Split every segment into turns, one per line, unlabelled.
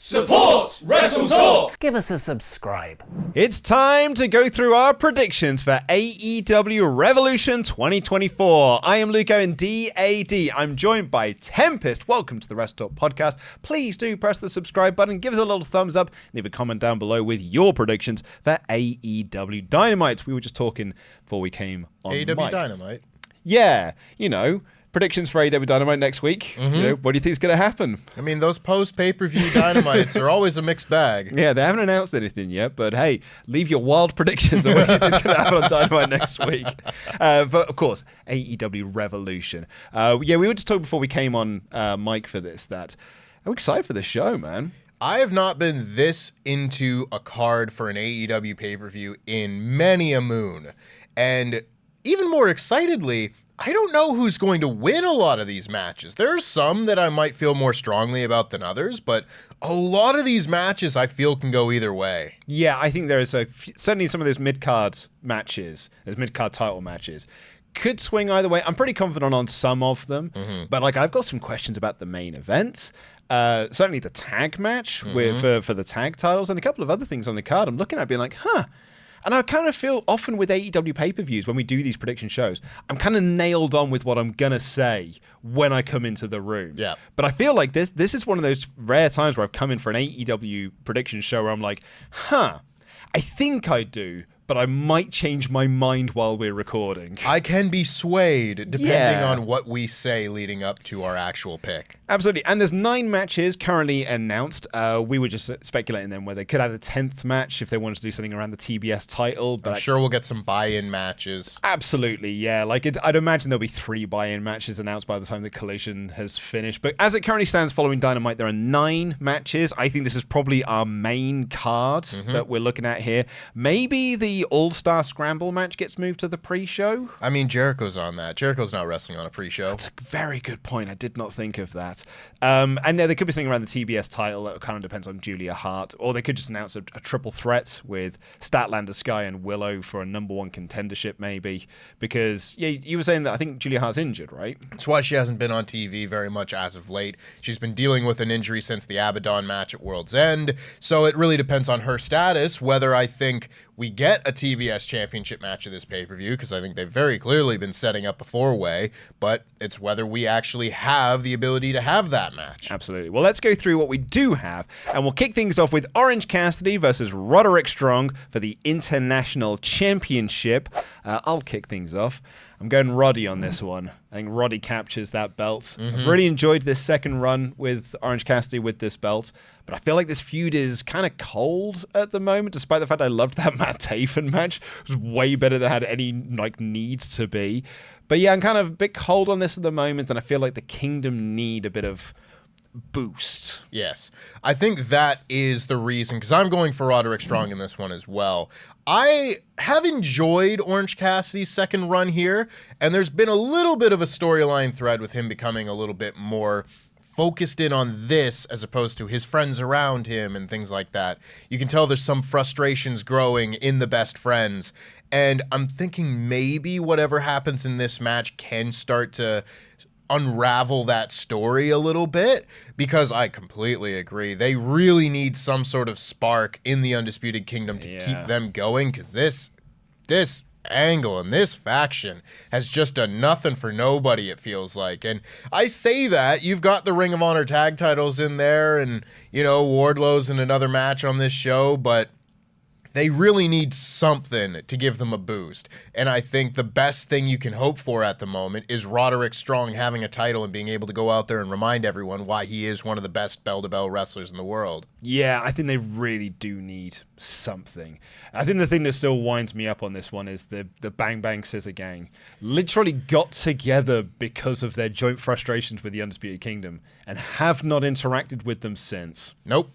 Support WrestleTalk!
Give us a subscribe.
It's time to go through our predictions for AEW Revolution 2024. I am Luco in DAD. I'm joined by Tempest. Welcome to the WrestleTalk Podcast. Please do press the subscribe button, give us a little thumbs up, leave a comment down below with your predictions for AEW Dynamite. We were just talking before we came on
AEW
mic.
Dynamite?
Yeah, you know, predictions for AEW Dynamite next week. You know, what do you think is going to happen?
I mean, those post-pay-per-view Dynamites are always a mixed bag.
Yeah, they haven't announced anything yet, but hey, leave your wild predictions on what you think is going to happen on Dynamite next week. But of course, AEW Revolution. We were just talking before we came on mic for this that I'm excited for this show, man.
I have not been this into a card for an AEW pay-per-view in many a moon. And even more excitedly, I don't know who's going to win a lot of these matches. There are some that I might feel more strongly about than others, but a lot of these matches I feel can go either way.
Yeah, I think there's certainly some of those mid-card matches, those mid-card title matches, could swing either way. I'm pretty confident on some of them, but like I've got some questions about the main event. Certainly the tag match for the tag titles and a couple of other things on the card. I'm looking at it being like, huh. And I kind of feel often with AEW pay-per-views, when we do these prediction shows, I'm kind of nailed on with what I'm going to say when I come into the room.
Yeah.
But I feel like this is one of those rare times where I've come in for an AEW prediction show where I'm like, I think I do, but I might change my mind while we're recording.
I can be swayed depending on what we say leading up to our actual pick.
Absolutely. And there's 9 matches currently announced. We were just speculating then where they could add a 10th match if they wanted to do something around the TBS title. But
I'm sure we'll get some buy-in matches.
Absolutely, yeah. I'd imagine there'll be 3 buy-in matches announced by the time the Collision has finished. But as it currently stands following Dynamite, there are 9 matches. I think this is probably our main card that we're looking at here. Maybe the All-Star Scramble match gets moved to the pre-show.
I mean, Jericho's on that. Jericho's not wrestling on a pre-show.
That's a very good point. I did not think of that. And there could be something around the TBS title that kind of depends on Julia Hart, or they could just announce a triple threat with Statlander, Sky, and Willow for a number 1 contendership, maybe. Because you were saying that I think Julia Hart's injured, right?
That's why she hasn't been on TV very much as of late. She's been dealing with an injury since the Abaddon match at World's End, so it really depends on her status whether I think we get a TBS championship match of this pay-per-view, because I think they've very clearly been setting up a 4-way, but it's whether we actually have the ability to have that match.
Absolutely. Well, let's go through what we do have, and we'll kick things off with Orange Cassidy versus Roderick Strong for the International Championship. I'll kick things off. I'm going Roddy on this one. I think Roddy captures that belt. I've really enjoyed this second run with Orange Cassidy with this belt, but I feel like this feud is kind of cold at the moment, despite the fact I loved that Matt Taven match. It was way better than it had any need to be. But yeah, I'm kind of a bit cold on this at the moment, and I feel like the Kingdom need a bit of boost.
Yes. I think that is the reason, because I'm going for Roderick Strong in this one as well. I have enjoyed Orange Cassidy's second run here, and there's been a little bit of a storyline thread with him becoming a little bit more focused in on this as opposed to his friends around him and things like that. You can tell there's some frustrations growing in the best friends, and I'm thinking maybe whatever happens in this match can start to unravel that story a little bit, because I completely agree. They really need some sort of spark in the Undisputed Kingdom to keep them going, because this angle and this faction has just done nothing for nobody, it feels like. And I say that, you've got the Ring of Honor tag titles in there, and, Wardlow's in another match on this show, but they really need something to give them a boost. And I think the best thing you can hope for at the moment is Roderick Strong having a title and being able to go out there and remind everyone why he is one of the best bell-to-bell wrestlers in the world.
Yeah, I think they really do need something. I think the thing that still winds me up on this one is the Bang Bang Scissor Gang literally got together because of their joint frustrations with the Undisputed Kingdom and have not interacted with them since.
Nope.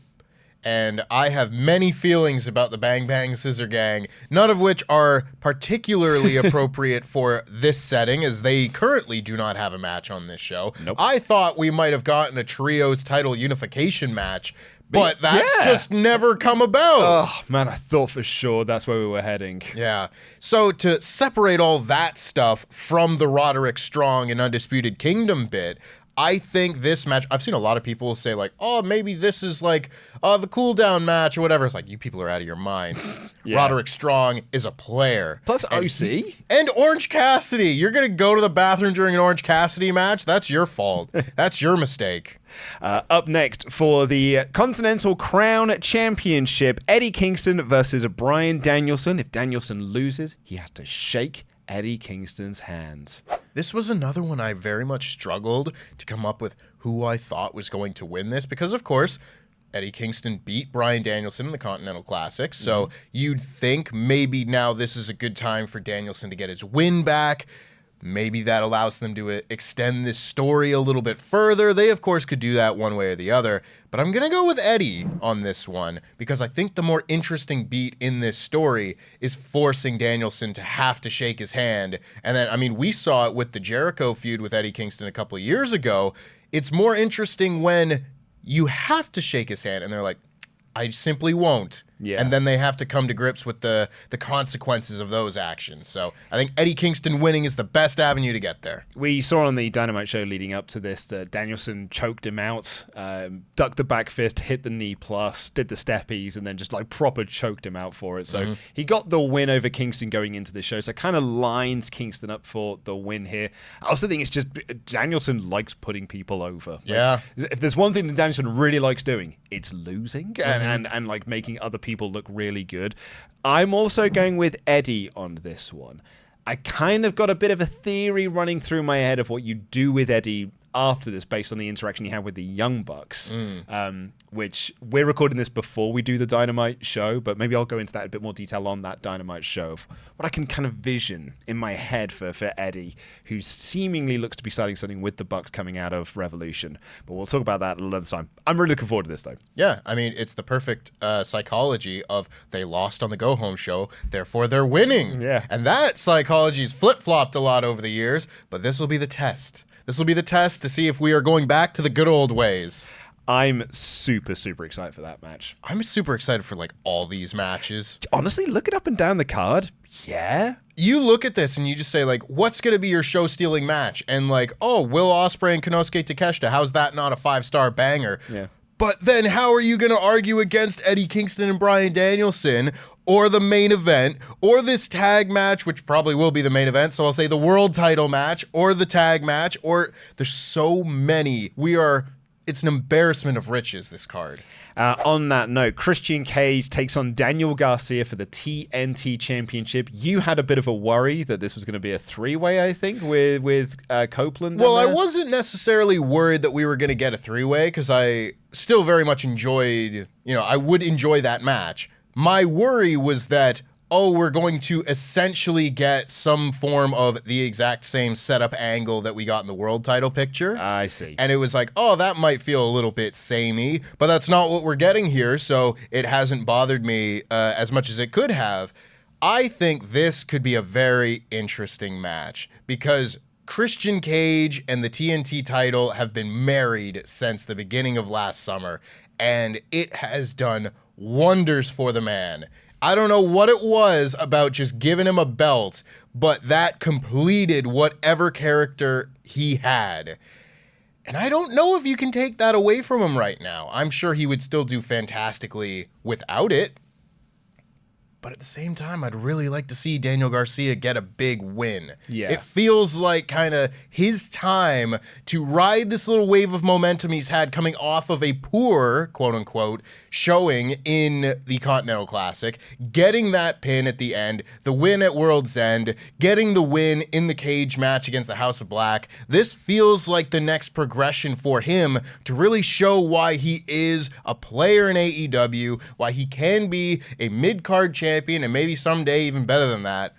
And I have many feelings about the Bang Bang Scissor Gang, none of which are particularly appropriate for this setting, as they currently do not have a match on this show.
Nope.
I thought we might have gotten a trios title unification match, but that's just never come about.
Oh, man, I thought for sure that's where we were heading.
Yeah. So to separate all that stuff from the Roderick Strong and Undisputed Kingdom bit, I think this match, I've seen a lot of people say like, oh, maybe this is like the cool down match or whatever. It's like, you people are out of your minds. Yeah. Roderick Strong is a player.
Plus OC.
And Orange Cassidy. You're going to go to the bathroom during an Orange Cassidy match? That's your fault. That's your mistake.
Up next for the Continental Crown Championship, Eddie Kingston versus Bryan Danielson. If Danielson loses, he has to shake Eddie Kingston's hands.
This was another one I very much struggled to come up with who I thought was going to win this because, of course, Eddie Kingston beat Bryan Danielson in the Continental Classic, so you'd think maybe now this is a good time for Danielson to get his win back. Maybe that allows them to extend this story a little bit further. They, of course, could do that one way or the other. But I'm going to go with Eddie on this one because I think the more interesting beat in this story is forcing Danielson to have to shake his hand. And then, I mean, we saw it with the Jericho feud with Eddie Kingston a couple of years ago. It's more interesting when you have to shake his hand and they're like, I simply won't. Yeah. And then they have to come to grips with the consequences of those actions. So I think Eddie Kingston winning is the best avenue to get there.
We saw on the Dynamite show leading up to this that Danielson choked him out, ducked the back fist, hit the knee plus, did the steppies, and then just like proper choked him out for it. So he got the win over Kingston going into the show. So kind of lines Kingston up for the win here. I also think it's just Danielson likes putting people over.
Yeah.
If there's one thing that Danielson really likes doing, it's losing and like making other people look really good. I'm also going with Eddie on this one. I kind of got a bit of a theory running through my head of what you do with Eddie after this based on the interaction you have with the Young Bucks, which we're recording this before we do the Dynamite show, but maybe I'll go into that in a bit more detail on that Dynamite show. What I can kind of vision in my head for Eddie, who seemingly looks to be starting something with the Bucks coming out of Revolution. But we'll talk about that another time. I'm really looking forward to this, though.
Yeah, I mean, it's the perfect psychology of they lost on the Go Home show, therefore they're winning.
Yeah.
And that psychology's flip-flopped a lot over the years, but this will be the test. This will be the test to see if we are going back to the good old ways.
I'm super, super excited for that match.
I'm super excited for, like, all these matches.
Honestly, looking up and down the card, yeah.
You look at this and you just say, like, what's going to be your show-stealing match? And, like, oh, Will Ospreay and Konosuke Takeshita, how's that not a 5-star banger?
Yeah.
But then how are you going to argue against Eddie Kingston and Bryan Danielson or the main event or this tag match, which probably will be the main event, so I'll say the world title match or the tag match, or there's so many. It's an embarrassment of riches, this card.
On that note, Christian Cage takes on Daniel Garcia for the TNT Championship. You had a bit of a worry that this was going to be a three-way, I think, with Copeland.
Well, I wasn't necessarily worried that we were going to get a three-way because I still very much enjoyed, I would enjoy that match. My worry was that, we're going to essentially get some form of the exact same setup angle that we got in the world title picture.
I see.
And it was like, that might feel a little bit samey, but that's not what we're getting here, so it hasn't bothered me as much as it could have. I think this could be a very interesting match because Christian Cage and the TNT title have been married since the beginning of last summer, and it has done wonders for the man. I don't know what it was about just giving him a belt, but that completed whatever character he had. And I don't know if you can take that away from him right now. I'm sure he would still do fantastically without it. But at the same time, I'd really like to see Daniel Garcia get a big win.
Yeah.
It feels like kind of his time to ride this little wave of momentum he's had coming off of a poor, quote-unquote, showing in the Continental Classic, getting that pin at the end, the win at World's End, getting the win in the cage match against the House of Black. This feels like the next progression for him to really show why he is a player in AEW, why he can be a mid-card champion, and maybe someday even better than that.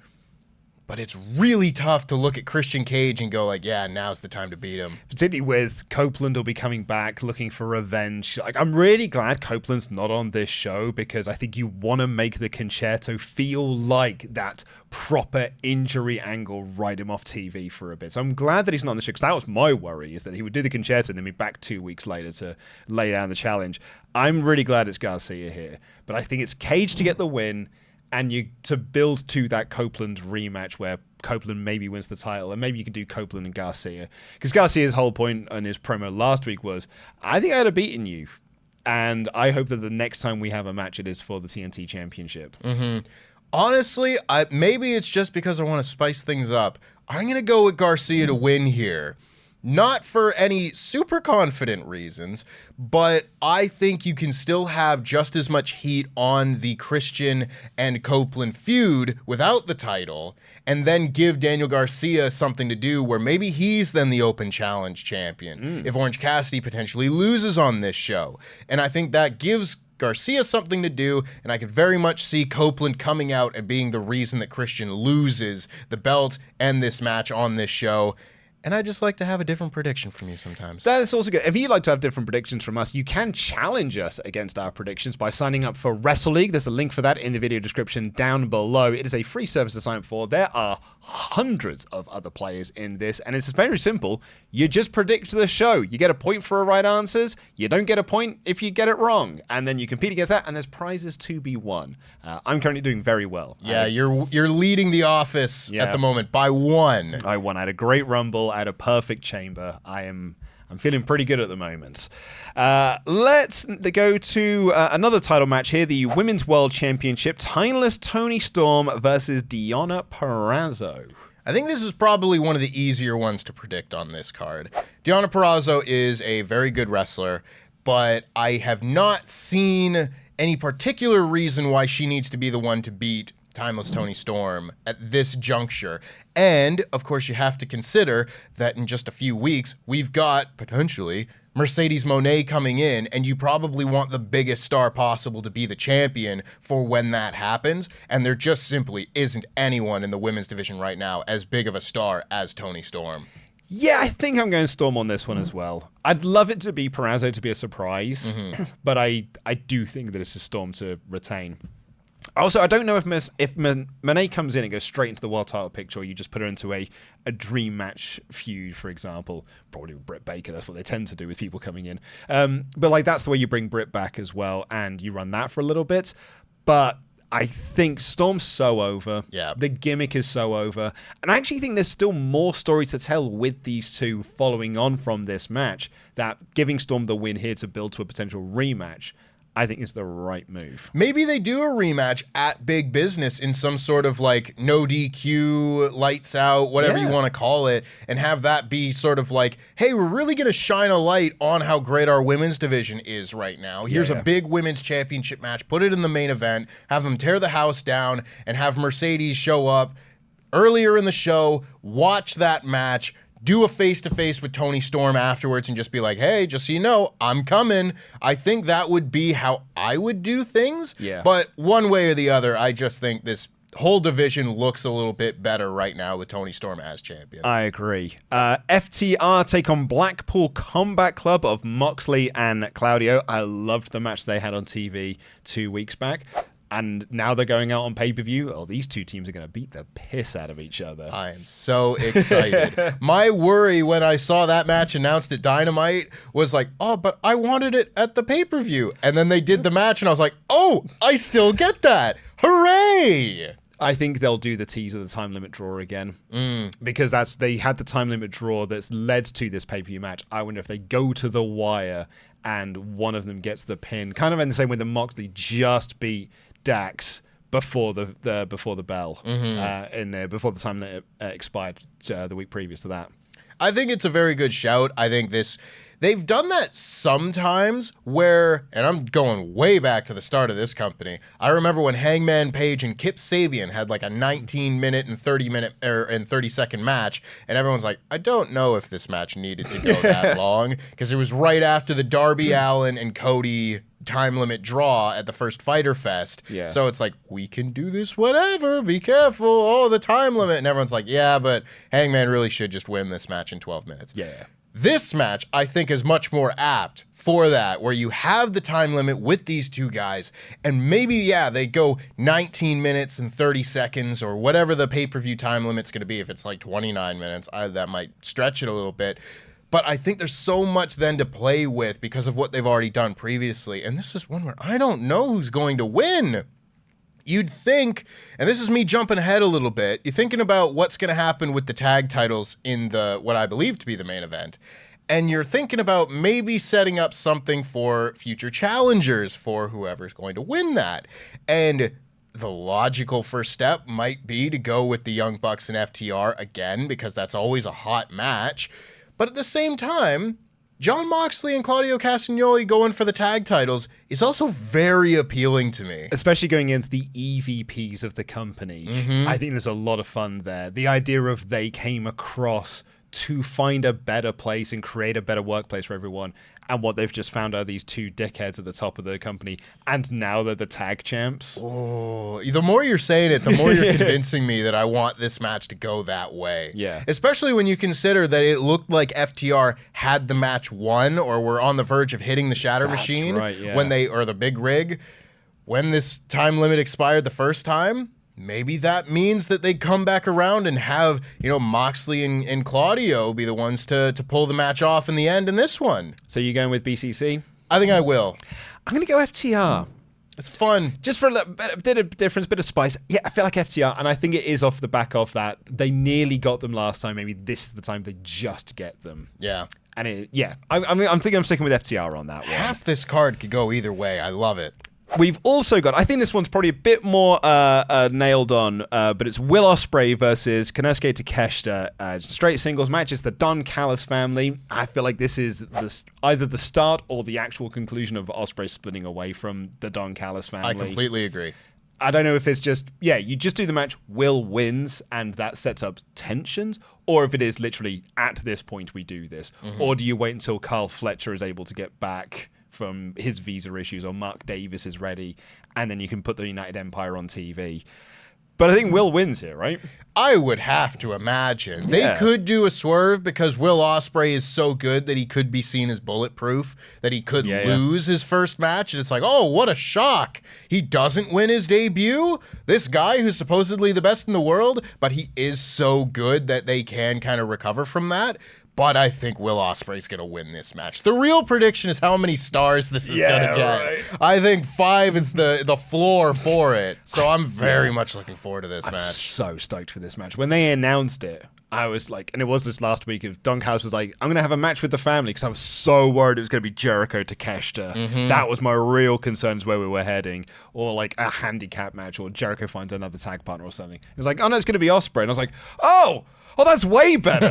But it's really tough to look at Christian Cage and go like, yeah, now's the time to beat him.
Particularly with Copeland will be coming back looking for revenge. Like, I'm really glad Copeland's not on this show because I think you want to make the Concerto feel like that proper injury angle, write him off TV for a bit. So I'm glad that he's not on the show because that was my worry, is that he would do the Concerto and then be back 2 weeks later to lay down the challenge. I'm really glad it's Garcia here, but I think it's Cage to get the win. and you to build to that Copeland rematch where Copeland maybe wins the title, and maybe you could do Copeland and Garcia. Because Garcia's whole point in his promo last week was, I think I'd have beaten you. And I hope that the next time we have a match, it is for the TNT Championship.
Honestly, maybe it's just because I want to spice things up. I'm going to go with Garcia to win here. Not for any super confident reasons, but I think you can still have just as much heat on the Christian and Copeland feud without the title, and then give Daniel Garcia something to do where maybe he's then the Open Challenge champion if Orange Cassidy potentially loses on this show. And I think that gives Garcia something to do, and I could very much see Copeland coming out and being the reason that Christian loses the belt and this match on this show. And I just like to have a different prediction from you sometimes.
That is also good. If you'd like to have different predictions from us, you can challenge us against our predictions by signing up for WrestleLeague. There's a link for that in the video description down below. It is a free service to sign up for. There are hundreds of other players in this, and it's very simple. You just predict the show. You get a point for right answers. You don't get a point if you get it wrong. And then you compete against that, and there's prizes to be won. I'm currently doing very well.
Yeah, you're leading the office at the moment by one.
I won. I had a great Rumble. I had a perfect chamber. I'm feeling pretty good at the moment. Let's go to another title match here, the Women's World Championship. Timeless Toni Storm versus Deonna Purrazzo.
I think this is probably one of the easier ones to predict on this card. Deonna Purrazzo is a very good wrestler, but I have not seen any particular reason why she needs to be the one to beat Timeless Toni Storm at this juncture. And, of course, you have to consider that in just a few weeks, we've got, potentially, Mercedes Moné coming in, and you probably want the biggest star possible to be the champion for when that happens, and there just simply isn't anyone in the women's division right now as big of a star as Toni Storm.
Yeah, I think I'm going Storm on this one as well. I'd love it to be Purrazzo to be a surprise, but I do think that it's a Storm to retain. Also, I don't know if Moné comes in and goes straight into the world title picture, or you just put her into a dream match feud, for example. Probably with Britt Baker. That's what they tend to do with people coming in. But like that's the way you bring Britt back as well, and you run that for a little bit. But I think Storm's so over.
Yeah.
The gimmick is so over. And I actually think there's still more story to tell with these two following on from this match, that giving Storm the win here to build to a potential rematch, I think is the right move.
Maybe they do a rematch at Big Business in some sort of like no DQ, lights out, whatever you want to call it, and have that be sort of like, hey, we're really going to shine a light on how great our women's division is right now. Here's a big women's championship match. Put it in the main event, have them tear the house down, and have Mercedes show up earlier in the show, watch that match, do a face-to-face with Toni Storm afterwards and just be like, hey, just so you know, I'm coming. I think that would be how I would do things.
Yeah.
But one way or the other, I just think this whole division looks a little bit better right now with Toni Storm as champion.
I agree. FTR take on Blackpool Combat Club of Moxley and Claudio. I loved the match they had on TV 2 weeks back. And now they're going out on pay-per-view. Oh, these two teams are going to beat the piss out of each other.
I am so excited. My worry when I saw that match announced at Dynamite was like, oh, but I wanted it at the pay-per-view. And then they did the match, and I was like, oh, I still get that. Hooray!
I think they'll do the tease of the time limit draw again. Because they had the time limit draw that's led to this pay-per-view match. I wonder if they go to the wire and one of them gets the pin. Kind of in the same way that Moxley just beat Dax before the bell in there, before the time that expired the week previous to that.
I think it's a very good shout. I think they've done that sometimes where, and I'm going way back to the start of this company. I remember when Hangman Page and Kip Sabian had like a 19-minute and 30-second match, and everyone's like, I don't know if this match needed to go that long, because it was right after the Darby Allin and Cody time limit draw at the first Fyter Fest.
Yeah.
So it's like, we can do this whatever, be careful, oh, the time limit. And everyone's like, yeah, but Hangman really should just win this match in 12 minutes.
Yeah.
This match, I think, is much more apt for that, where you have the time limit with these two guys, and maybe, they go 19 minutes and 30 seconds, or whatever the pay-per-view time limit's going to be. If it's like 29 minutes, that might stretch it a little bit. But I think there's so much then to play with because of what they've already done previously. And this is one where I don't know who's going to win. you'd think, and this is me jumping ahead a little bit, you're thinking about what's going to happen with the tag titles in what I believe to be the main event, and you're thinking about maybe setting up something for future challengers for whoever's going to win that. And the logical first step might be to go with the Young Bucks and FTR again, because that's always a hot match. But at the same time, Jon Moxley and Claudio Castagnoli going for the tag titles is also very appealing to me.
Especially going against the EVPs of the company. I think there's a lot of fun there. The idea of they came across to find a better place and create a better workplace for everyone, and what they've just found are these two dickheads at the top of the company, and now they're the tag champs.
Oh, the more you're saying it, the more you're convincing me that I want this match to go that way.
Yeah.
Especially when you consider that it looked like FTR had the match won, or were on the verge of hitting the Shatter Machine
right, yeah.
or the Big Rig, when this time limit expired the first time. Maybe that means that they come back around and have, Moxley and Claudio be the ones to pull the match off in the end in this one.
So you going with BCC?
I think I will.
I'm going to go FTR.
It's fun.
Just for a bit of difference, bit of spice. Yeah, I feel like FTR, and I think it is off the back of that. They nearly got them last time. Maybe this is the time they just get them.
Yeah.
And I'm thinking I'm sticking with FTR on that one.
Half this card could go either way. I love it.
We've also got, I think this one's probably a bit more nailed on, but it's Will Ospreay versus Konosuke Takeshita. Straight singles match. It's the Don Callis family. I feel like this is either the start or the actual conclusion of Ospreay splitting away from the Don Callis family.
I completely agree.
I don't know if it's just, you just do the match, Will wins, and that sets up tensions, or if it is literally, at this point we do this. Or do you wait until Carl Fletcher is able to get back from his visa issues, or Mark Davis is ready, and then you can put the United Empire on TV. But I think Will wins here, right?
I would have to imagine. They could do a swerve because Will Ospreay is so good that he could be seen as bulletproof, that he could lose his first match, and it's like, oh, what a shock. He doesn't win his debut? This guy who's supposedly the best in the world, but he is so good that they can kind of recover from that. But I think Will Ospreay's going to win this match. The real prediction is how many stars this is going to get. Right. I think 5 is the floor for it. So I'm very much looking forward to this match. I'm
so stoked for this match. When they announced it, I was like, and it was this last week, if Don Callis was like, I'm going to have a match with the family, because I was so worried it was going to be Jericho Takeshita. That was my real concern, is where we were heading. Or like a handicap match, or Jericho finds another tag partner or something. It was like, oh no, it's going to be Ospreay. And I was like, oh, that's way better.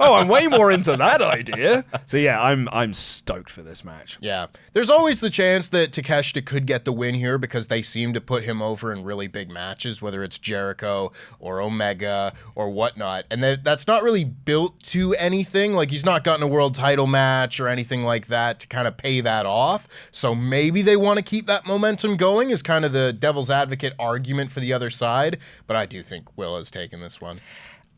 I'm way more into that idea. So yeah, I'm stoked for this match.
Yeah. There's always the chance that Takeshita could get the win here, because they seem to put him over in really big matches, whether it's Jericho or Omega or whatnot. And that's not really built to anything. Like, he's not gotten a world title match or anything like that to kind of pay that off. So maybe they want to keep that momentum going, is kind of the devil's advocate argument for the other side. But I do think Will has taken this one.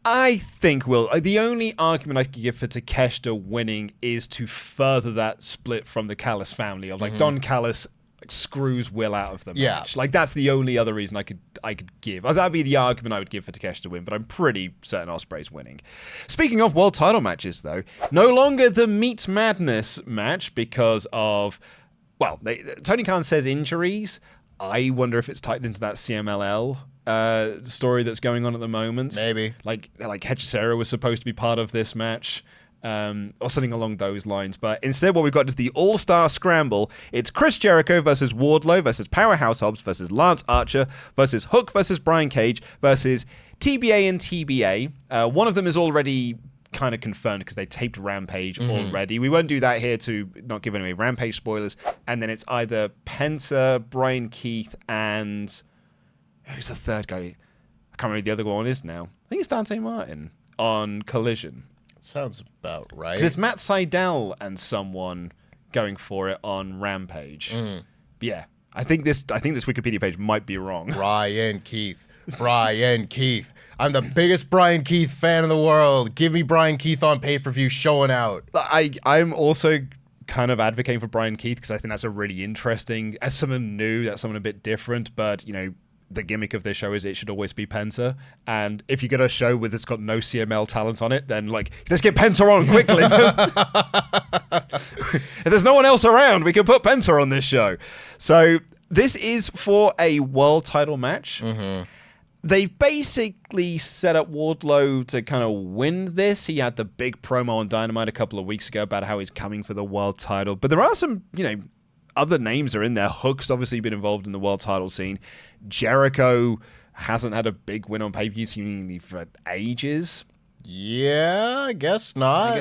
I think the only argument I could give for Takeshita winning is to further that split from the Callis family, of like Don Callis screws Will out of the match. Like, that's the only other reason I could give. That'd be the argument I would give for Takeshita to win, but I'm pretty certain Ospreay's winning. Speaking of world title matches, though, no longer the Meat Madness match because of, Tony Khan says injuries. I wonder if it's tied into that CMLL story that's going on at the moment.
Maybe.
Like Hechicero was supposed to be part of this match, or something along those lines. But instead, what we've got is the All-Star Scramble. It's Chris Jericho versus Wardlow versus Powerhouse Hobbs versus Lance Archer versus Hook versus Brian Cage versus TBA and TBA. One of them is already kind of confirmed because they taped Rampage already. We won't do that here to not give away Rampage spoilers. And then it's either Penta, Brian Keith, and who's the third guy? I can't remember who the other one is now. I think it's Dante Martin on Collision.
Sounds about right.
It's Matt Sydal and someone going for it on Rampage. But yeah, I think this Wikipedia page might be wrong.
Brian Keith. I'm the biggest Brian Keith fan in the world. Give me Brian Keith on pay-per-view showing out.
I'm also kind of advocating for Brian Keith, because I think that's a really interesting, as someone new, that's someone a bit different, but the gimmick of this show is it should always be Penta. And if you get a show that's got no CML talent on it, then let's get Penta on quickly. If there's no one else around, we can put Penta on this show. So this is for a world title match.
Mm-hmm.
They've basically set up Wardlow to kind of win this. He had the big promo on Dynamite a couple of weeks ago about how he's coming for the world title. But there are some, other names are in there. Hook's obviously been involved in the world title scene. Jericho hasn't had a big win on pay-per-view seemingly for ages.
Yeah, I guess not.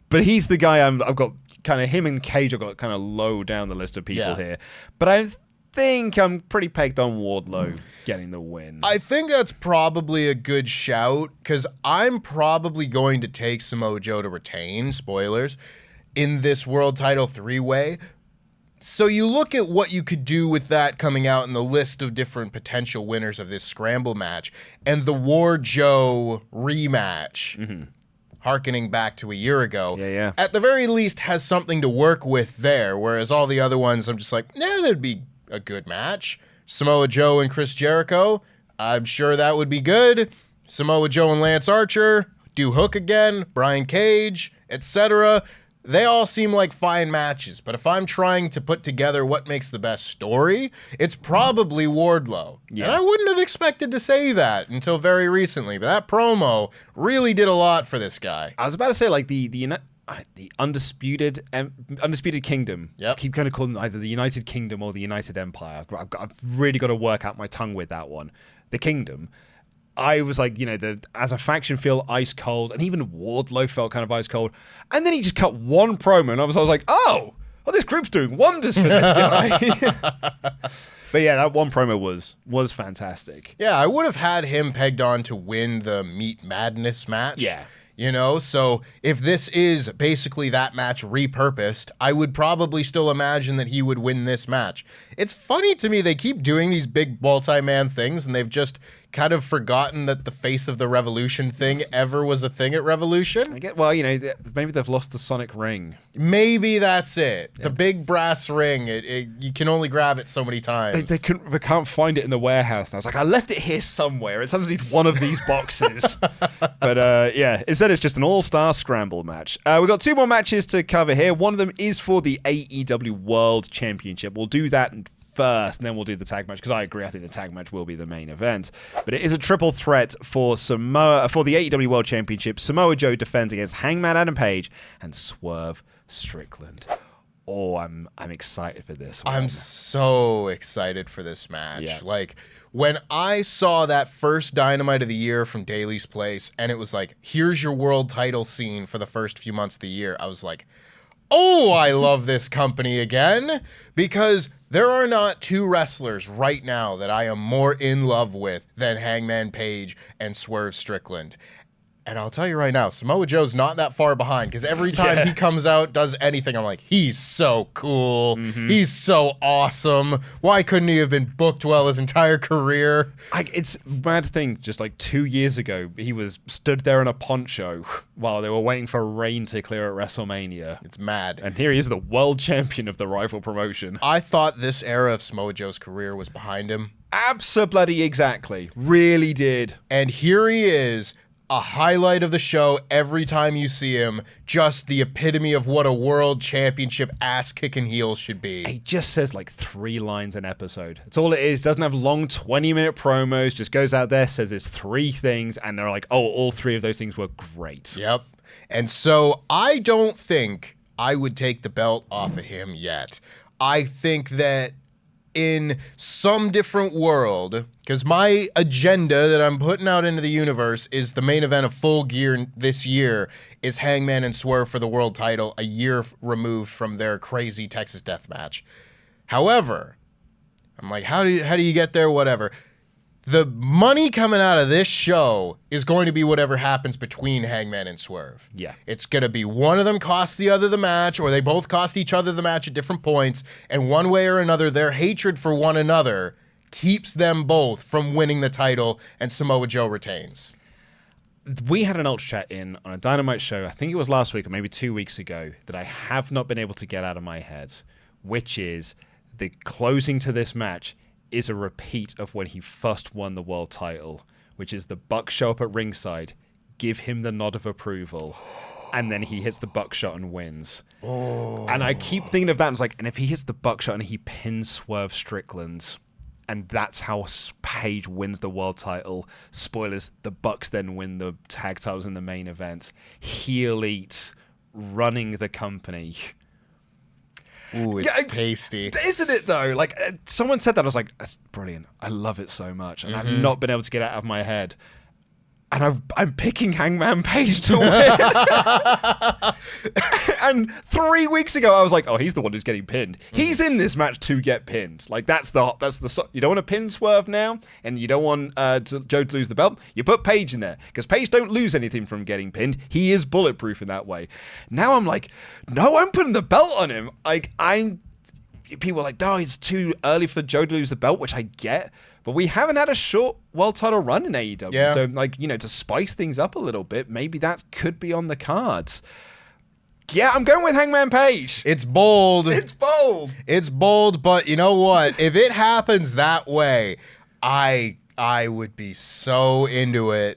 But he's the guy I've got kind of him and Cage. I've got kind of low down the list of people here. But I think I'm pretty pegged on Wardlow getting the win.
I think that's probably a good shout because I'm probably going to take Samoa Joe to retain, spoilers, in this world title 3-way. So you look at what you could do with that coming out in the list of different potential winners of this Scramble match and the War Joe rematch, hearkening back to a year ago, at the very least has something to work with there, whereas all the other ones I'm just like, that'd be a good match. Samoa Joe and Chris Jericho, I'm sure that would be good. Samoa Joe and Lance Archer, do Hook again, Brian Cage, etc. They all seem like fine matches, but if I'm trying to put together what makes the best story, it's probably Wardlow. Yeah. And I wouldn't have expected to say that until very recently, but that promo really did a lot for this guy.
I was about to say, the Undisputed Kingdom.
Yep.
I keep kind of calling them either the United Kingdom or the United Empire. I've really got to work out my tongue with that one. The Kingdom. I was like, as a faction feel ice cold, and even Wardlow felt kind of ice cold. And then he just cut one promo, and I was like, oh, this group's doing wonders for this guy. But yeah, that one promo was fantastic.
Yeah, I would have had him pegged on to win the Meat Madness match.
Yeah.
So if this is basically that match repurposed, I would probably still imagine that he would win this match. It's funny to me, they keep doing these big multi-man things, and they've just kind of forgotten that the face of the Revolution thing ever was a thing at Revolution.
Maybe they've lost the Sonic ring.
Maybe that's it. Yeah. The big brass ring, you can only grab it so many times.
They can't find it in the warehouse. And I was like, I left it here somewhere. It's underneath one of these boxes. But instead it's just an all-star Scramble match. We've got two more matches to cover here. One of them is for the AEW World Championship. We'll do that first, and then we'll do the tag match, because I agree, I think the tag match will be the main event. But it is a triple threat for the AEW World Championship. Samoa Joe defends against Hangman Adam Page and Swerve Strickland. Oh, I'm excited for this one.
I'm so excited for this match.
Yeah.
When I saw that first Dynamite of the year from Daly's Place, and it was like, here's your world title scene for the first few months of the year, I was like, oh, I love this company again, because there are not two wrestlers right now that I am more in love with than Hangman Page and Swerve Strickland. And I'll tell you right now, Samoa Joe's not that far behind, because every time he comes out, does anything, I'm like, he's so cool. Mm-hmm. He's so awesome. Why couldn't he have been booked well his entire career?
It's mad to think, just 2 years ago, he was stood there in a poncho while they were waiting for rain to clear at WrestleMania.
It's mad.
And here he is, the world champion of the rival promotion.
I thought this era of Samoa Joe's career was behind him.
Exactly. Really did.
And here he is, a highlight of the show every time you see him, just the epitome of what a world championship ass-kicking heel should be.
He just says 3 lines an episode. That's all it is. Doesn't have long 20-minute promos, just goes out there, says his 3 things, and they're like, oh, all 3 of those things were great.
Yep. And so I don't think I would take the belt off of him yet. I think that in some different world, because my agenda that I'm putting out into the universe is the main event of Full Gear this year is Hangman and Swerve for the world title, a year removed from their crazy Texas death match. However, I'm like, how do you get there? Whatever. The money coming out of this show is going to be whatever happens between Hangman and Swerve.
Yeah.
It's going to be one of them costs the other the match, or they both cost each other the match at different points, and one way or another, their hatred for one another keeps them both from winning the title, and Samoa Joe retains.
We had an Ultra Chat in on a Dynamite show, I think it was last week or maybe 2 weeks ago, that I have not been able to get out of my head, which is the closing to this match is a repeat of when he first won the world title, which is the Bucks show up at ringside, give him the nod of approval, and then he hits the buckshot and wins. And I keep thinking of that, and it's like, and if he hits the buckshot and he pins Swerve Strickland, and that's how Page wins the world title. Spoilers, the Bucks then win the tag titles in the main event. Heel Elite running the company.
Ooh, it's tasty.
Isn't it, though? Like, someone said that, I was like, that's brilliant. I love it so much. And I've not been able to get it out of my head. And I'm picking Hangman Page to win. And 3 weeks ago, I was like, oh, he's the one who's getting pinned. He's in this match to get pinned. Like, that's the you don't want to pin Swerve now, and you don't want Joe to lose the belt. You put Page in there, because Page don't lose anything from getting pinned. He is bulletproof in that way. Now I'm like, no, I'm putting the belt on him. Like, people are like, no, it's too early for Joe to lose the belt, which I get. But we haven't had a short world title run in AEW.
Yeah.
So, like, to spice things up a little bit, maybe that could be on the cards. Yeah, I'm going with Hangman Page.
It's bold.
It's bold.
It's bold, but you know what? If it happens that way, I would be so into it.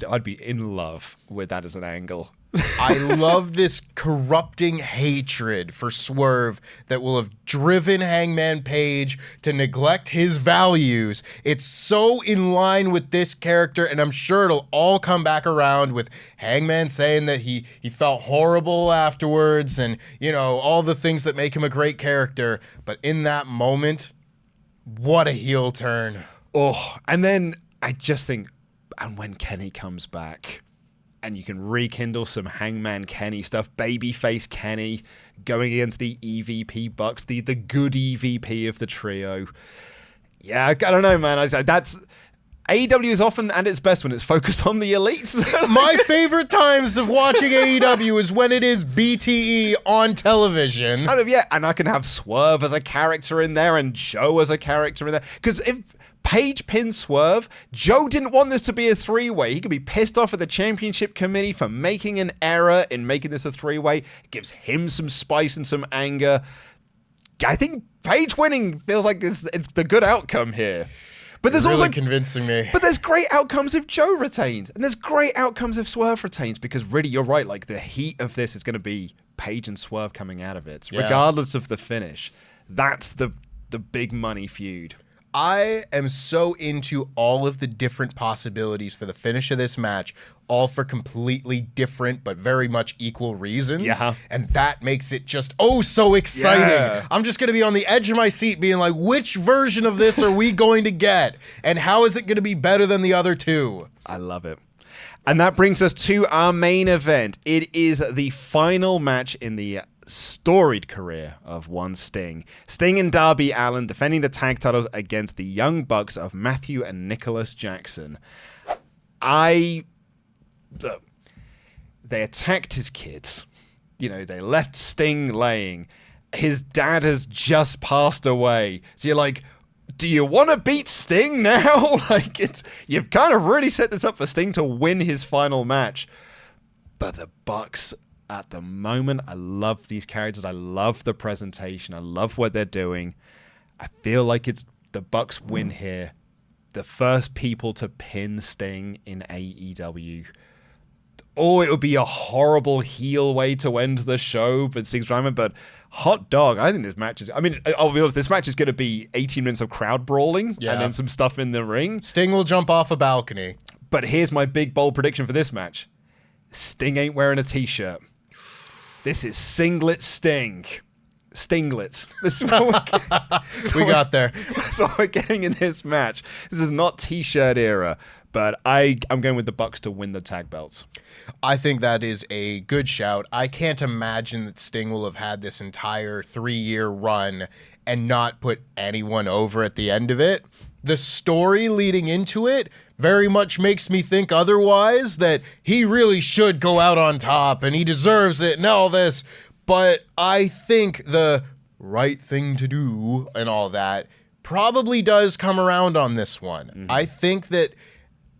I'd be in love with that as an angle.
I love this corrupting hatred for Swerve that will have driven Hangman Page to neglect his values. It's so in line with this character, and I'm sure it'll all come back around with Hangman saying that he felt horrible afterwards and, all the things that make him a great character. But in that moment, what a heel turn.
Oh, and then I just think, and when Kenny comes back, and you can rekindle some Hangman Kenny stuff, babyface Kenny going against the EVP Bucks, the good EVP of the trio. Yeah, I don't know, man. That's AEW is often at its best when it's focused on the elites.
My favorite times of watching AEW is when it is BTE on television.
And I can have Swerve as a character in there and Joe as a character in there. Because if Page pinned Swerve, Joe didn't want this to be a three-way. He could be pissed off at the championship committee for making an error in making this a three-way. It gives him some spice and some anger. I think Page winning feels like it's the good outcome here. But there's
really
also
convincing me.
But there's great outcomes if Joe retains, and there's great outcomes if Swerve retains, because really, you're right. Like, the heat of this is going to be Page and Swerve coming out of it, regardless of the finish. That's the big money feud.
I am so into all of the different possibilities for the finish of this match, all for completely different but very much equal reasons.
Yeah.
And that makes it just so exciting. Yeah. I'm just going to be on the edge of my seat being like, which version of this are we going to get? And how is it going to be better than the other two?
I love it. And that brings us to our main event. It is the final match in the storied career of one Sting. Sting and Darby Allin defending the tag titles against the Young Bucks of Matthew and Nicholas Jackson. They attacked his kids. They left Sting laying. His dad has just passed away. So you're like, do you want to beat Sting now? You've kind of really set this up for Sting to win his final match. But the Bucks, at the moment, I love these characters. I love the presentation. I love what they're doing. I feel like it's the Bucks win here. The first people to pin Sting in AEW. Oh, it would be a horrible heel way to end the show, but Sting's drama. But hot dog, I think this match is... I'll be honest, this match is going to be 18 minutes of crowd brawling and then some stuff in the ring.
Sting will jump off a balcony.
But here's my big, bold prediction for this match. Sting ain't wearing a t-shirt. This is singlet Sting. Stinglets. This is what
we got there.
That's what we're getting in this match. This is not t-shirt era, but I'm going with the Bucks to win the tag belts.
I think that is a good shout. I can't imagine that Sting will have had this entire 3-year run and not put anyone over at the end of it. The story leading into it very much makes me think otherwise, that he really should go out on top and he deserves it and all this. But I think the right thing to do and all that probably does come around on this one. Mm-hmm. I think that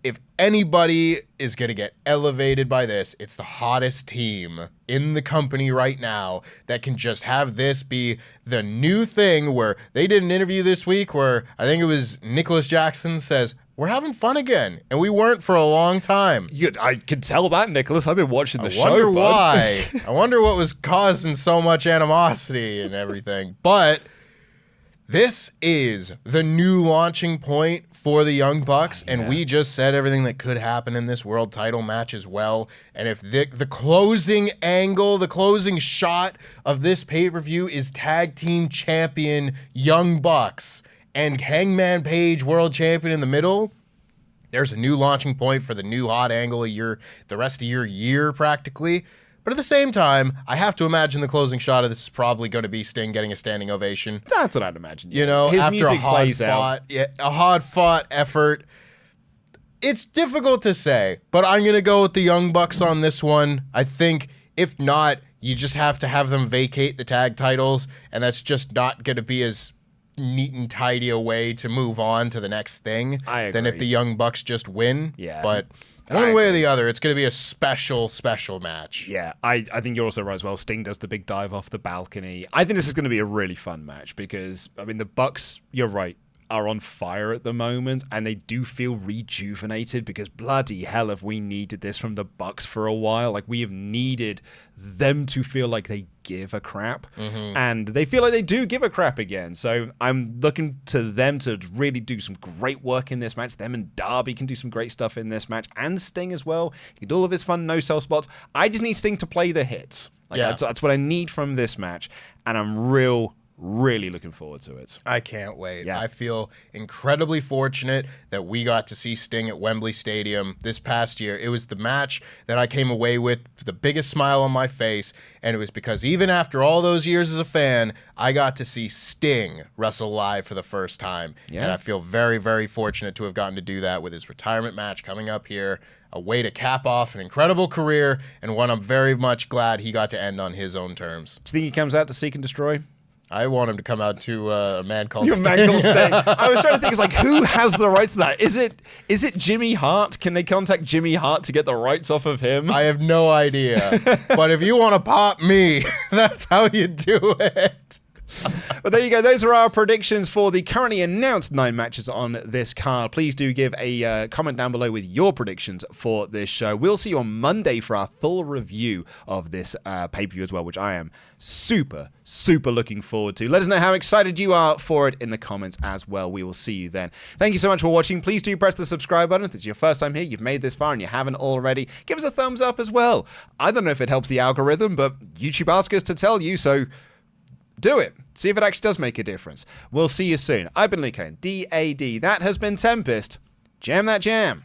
if anybody is going to get elevated by this, it's the hottest team in the company right now that can just have this be the new thing, where they did an interview this week where I think it was Nicholas Jackson says, we're having fun again. And we weren't for a long time.
I can tell that, Nicholas. I've been watching the show.
I wonder why. I wonder what was causing so much animosity and everything. But this is the new launching point for the Young Bucks, and we just said everything that could happen in this world title match as well. And if the closing angle, the closing shot of this pay-per-view is tag team champion Young Bucks and Hangman Page world champion in the middle, there's a new launching point for the new hot angle the rest of your year practically. But at the same time, I have to imagine the closing shot of this is probably going to be Sting getting a standing ovation.
That's what I'd imagine.
You know,
his
after
music plays out.
A hard-fought effort. It's difficult to say, but I'm going to go with the Young Bucks on this one. I think, if not, you just have to have them vacate the tag titles, and that's just not going to be as neat and tidy a way to move on to the next thing than if the Young Bucks just win.
Yeah.
But one way or the other, it's going to be a special, special match.
Yeah, I think you're also right as well. Sting does the big dive off the balcony. I think this is going to be a really fun match because, I mean, the Bucks, you're right, are on fire at the moment, and they do feel rejuvenated because bloody hell have we needed this from the Bucks for a while. Like, we have needed them to feel like they give a crap, and they feel like they do give a crap again. So I'm looking to them to really do some great work in this match. Them and Darby can do some great stuff in this match, and Sting as well. He can do all of his fun no-sell spots. I just need Sting to play the hits. That's what I need from this match, and I'm really looking forward to it.
I can't wait.
Yeah.
I feel incredibly fortunate that we got to see Sting at Wembley Stadium this past year. It was the match that I came away with the biggest smile on my face, and it was because even after all those years as a fan, I got to see Sting wrestle live for the first time.
Yeah.
And I feel very, very fortunate to have gotten to do that with his retirement match coming up here. A way to cap off an incredible career, and one I'm very much glad he got to end on his own terms.
Do you think he comes out to Seek and Destroy?
I want him to come out to a man called
Your
Sting.
man called Sting. I was trying to think, it's like, who has the rights to that? Is it Jimmy Hart? Can they contact Jimmy Hart to get the rights off of him?
I have no idea. But if you want to pop me, that's how you do it.
But there you go. Those are our predictions for the currently announced 9 matches on this card. Please do give a comment down below with your predictions for this show. We'll see you on Monday for our full review of this pay-per-view as well, which I am super looking forward to. Let us know how excited you are for it in the comments as well. We will see you then. Thank you so much for watching. Please do press the subscribe button. If it's your first time here, you've made this far and you haven't already, give us a thumbs up as well. I don't know if it helps the algorithm, but YouTube asked us to tell you, so do it. See if it actually does make a difference. We'll see you soon. I've been Lee Cohen, DAD. That has been Tempest. Jam that jam.